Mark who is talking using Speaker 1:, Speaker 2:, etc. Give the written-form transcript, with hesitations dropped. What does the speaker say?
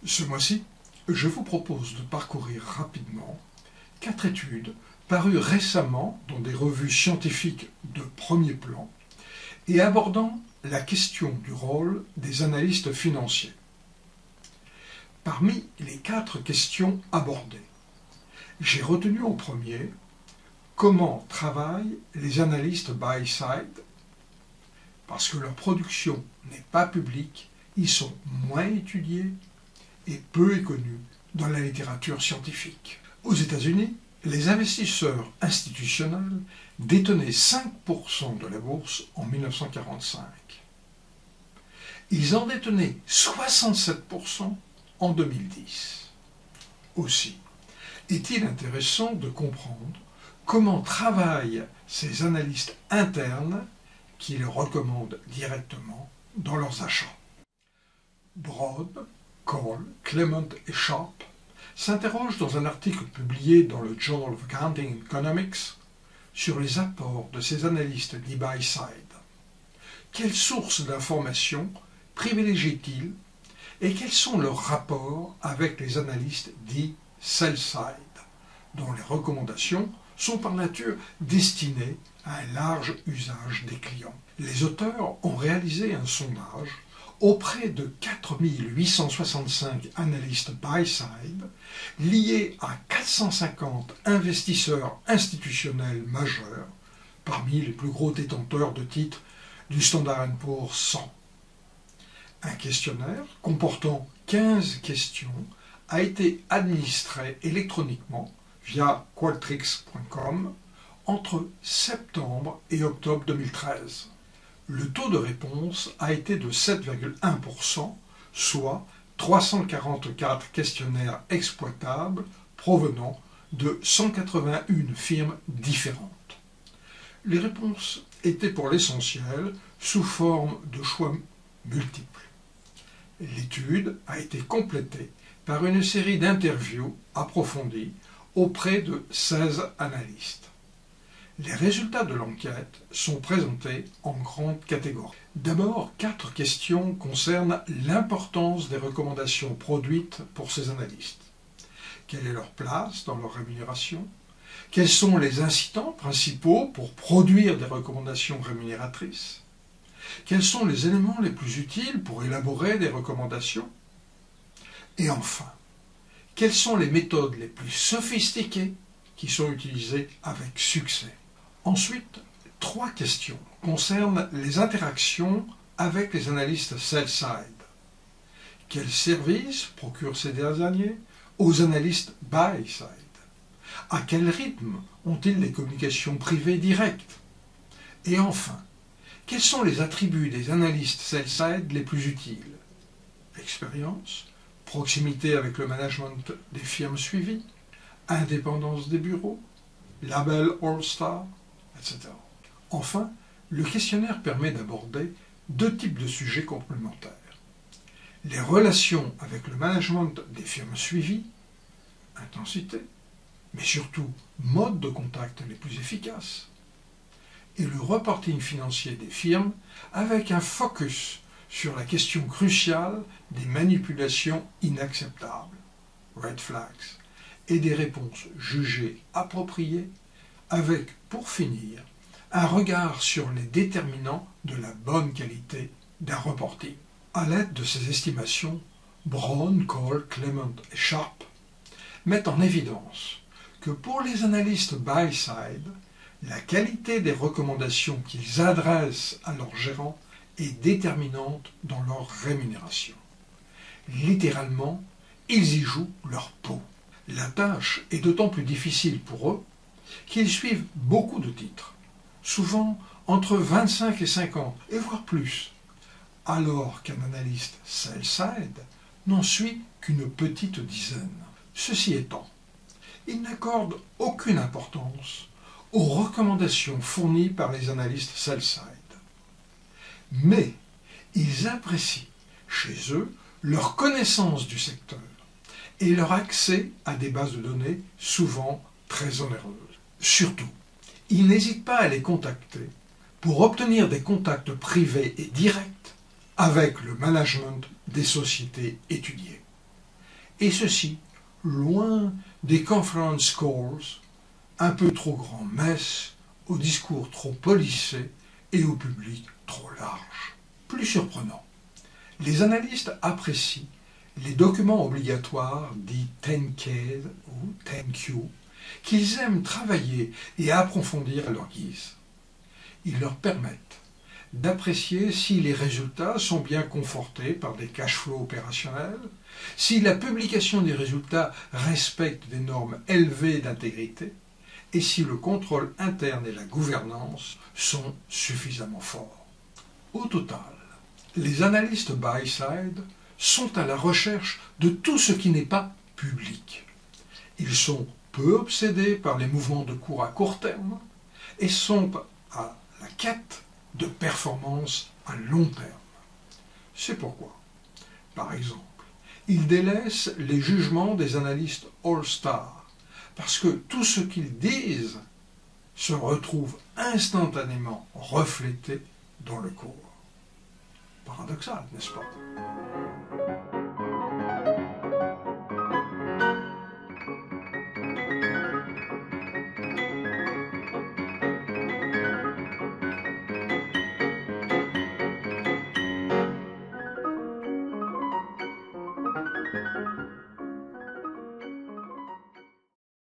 Speaker 1: Ce mois-ci, je vous propose de parcourir rapidement 4 études parues récemment dans des revues scientifiques de premier plan et abordant la question du rôle des analystes financiers. Parmi les 4 questions abordées, j'ai retenu en premier comment travaillent les analystes buy-side. Parce que leur production n'est pas publique, ils sont moins étudiés et peu connus dans la littérature scientifique. Aux États-Unis, les investisseurs institutionnels détenaient 5% de la bourse en 1945. Ils en détenaient 67% en 2010. Aussi, est-il intéressant de comprendre comment travaillent ces analystes internes qui les recommandent directement dans leurs achats. Broad, Cole, Clement et Sharp s'interrogent dans un article publié dans le Journal of Accounting Economics sur les apports de ces analystes dits buy-side. Quelles sources d'informations privilégient-ils et quels sont leurs rapports avec les analystes dits sell-side, dont les recommandations sont par nature destinées à un large usage des clients. Les auteurs ont réalisé un sondage auprès de 4865 analystes buy-side liés à 450 investisseurs institutionnels majeurs, parmi les plus gros détenteurs de titres du Standard & Poor's 100. Un questionnaire comportant 15 questions a été administré électroniquement via qualtrics.com entre septembre et octobre 2013. Le taux de réponse a été de 7,1%, soit 344 questionnaires exploitables provenant de 181 firmes différentes. Les réponses étaient pour l'essentiel sous forme de choix multiples. L'étude a été complétée par une série d'interviews approfondies auprès de 16 analystes. Les résultats de l'enquête sont présentés en grandes catégories. D'abord, 4 questions concernent l'importance des recommandations produites pour ces analystes. Quelle est leur place dans leur rémunération? Quels sont les incitants principaux pour produire des recommandations rémunératrices? Quels sont les éléments les plus utiles pour élaborer des recommandations? Et enfin, quelles sont les méthodes les plus sophistiquées qui sont utilisées avec succès? Ensuite, 3 questions concernent les interactions avec les analystes sell-side. Quels services procurent ces derniers aux analystes buy-side? À quel rythme ont-ils les communications privées directes? Et enfin, quels sont les attributs des analystes sell-side les plus utiles? Expérience, proximité avec le management des firmes suivies, indépendance des bureaux, label All-Star, etc. Enfin, le questionnaire permet d'aborder 2 types de sujets complémentaires. Les relations avec le management des firmes suivies, intensité, mais surtout mode de contact les plus efficaces, et le reporting financier des firmes avec un focus sur la question cruciale des manipulations inacceptables, red flags, et des réponses jugées appropriées, avec, pour finir, un regard sur les déterminants de la bonne qualité d'un reporting. À l'aide de ces estimations, Brown, Cole, Clement et Sharp mettent en évidence que pour les analystes buy-side, la qualité des recommandations qu'ils adressent à leurs gérants est déterminante dans leur rémunération. Littéralement, ils y jouent leur peau. La tâche est d'autant plus difficile pour eux qu'ils suivent beaucoup de titres, souvent entre 25 et 50, et voire plus, alors qu'un analyste sell-side n'en suit qu'une petite dizaine. Ceci étant, il n'accorde aucune importance aux recommandations fournies par les analystes sell-side. Mais ils apprécient chez eux leur connaissance du secteur et leur accès à des bases de données souvent très onéreuses. Surtout, ils n'hésitent pas à les contacter pour obtenir des contacts privés et directs avec le management des sociétés étudiées. Et ceci, loin des conference calls, un peu trop grand-messe, aux discours trop policés et au public trop large. Plus surprenant, les analystes apprécient les documents obligatoires dits 10K ou 10Q qu'ils aiment travailler et approfondir à leur guise. Ils leur permettent d'apprécier si les résultats sont bien confortés par des cash flows opérationnels, si la publication des résultats respecte des normes élevées d'intégrité et si le contrôle interne et la gouvernance sont suffisamment forts. Au total, les analystes buy-side sont à la recherche de tout ce qui n'est pas public. Ils sont peu obsédés par les mouvements de cours à court terme et sont à la quête de performance à long terme. C'est pourquoi, par exemple, ils délaissent les jugements des analystes all-star, parce que tout ce qu'ils disent se retrouve instantanément reflété dans le cours. Paradoxal, n'est-ce pas?